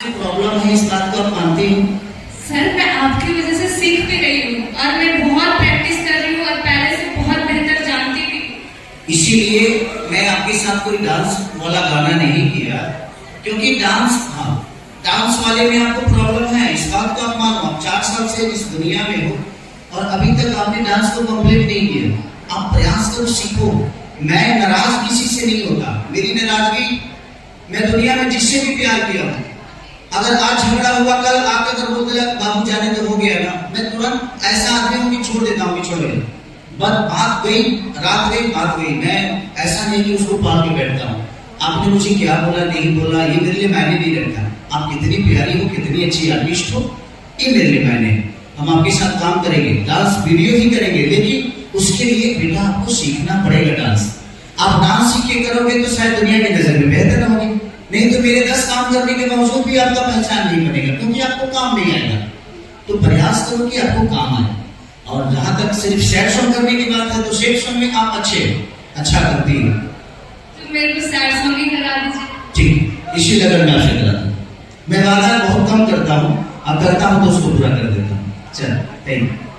Problem है इस बात को आप मानती हो? सर मैं आपकी वजह से सीख भी रही हूँ और मैं बहुत प्रैक्टिस कर रही हूँ और पहले से बहुत बेहतर जानती भी हूँ। इसीलिए मैं आपके साथ कोई डांस वाला गाना नहीं किया, क्योंकि डांस वाले में आपको प्रॉब्लम है, इस बात को आप मानो। आप 4 साल से इस दुनिया में हो और अभी तक आपने डांस को कंप्लीट नहीं किया। आप प्रयास करो, सीखो। मैं नाराज किसी से नहीं होता। मेरी नाराजगी, मैं दुनिया में जिससे भी प्यार किया हूँ, अगर आज झगड़ा हुआ, कल आकर अगर बोल दिया बाबू जाने तो हो गया ना, मैं तुरंत ऐसा आदमी हूँ कि छोड़ देता हूँ कि छोड़े, बस बात गई, रात गई, बात गई। मैं ऐसा नहीं कि उसको पाल के बैठता हूँ। आपने मुझे क्या बोला, नहीं बोला, ये मेरे लिए मायने नहीं रखता। आप कितनी प्यारी हो, कितनी अच्छी आर्टिस्ट हो, ये मेरे लिए मायने। हम आपके साथ काम करेंगे, डांस वीडियो ही करेंगे, लेकिन उसके लिए बेटा आपको सीखना पड़ेगा डांस। आप डांस सीख के करोगे तो शायद दुनिया की नजर में बेहतर होगी, नहीं तो मेरे 10 काम करने के बावजूद भी आपका पहचान नहीं बनेगा, क्योंकि आपको काम नहीं आएगा। तो प्रयास करो कि आपको काम आए। और जहां तक सिर्फ सैड सॉन्ग करने की बात है, तो सैड सॉन्ग में आप अच्छा करती है। तो मेरे को सैड सॉन्ग ही करा दीजिए। ठीक, इसी लगन में आपसे करा दूं। मैं वादा बहुत कम करता हूँ, अब करता हूँ तो उसको पूरा कर देता हूँ। चल, थैंक यू।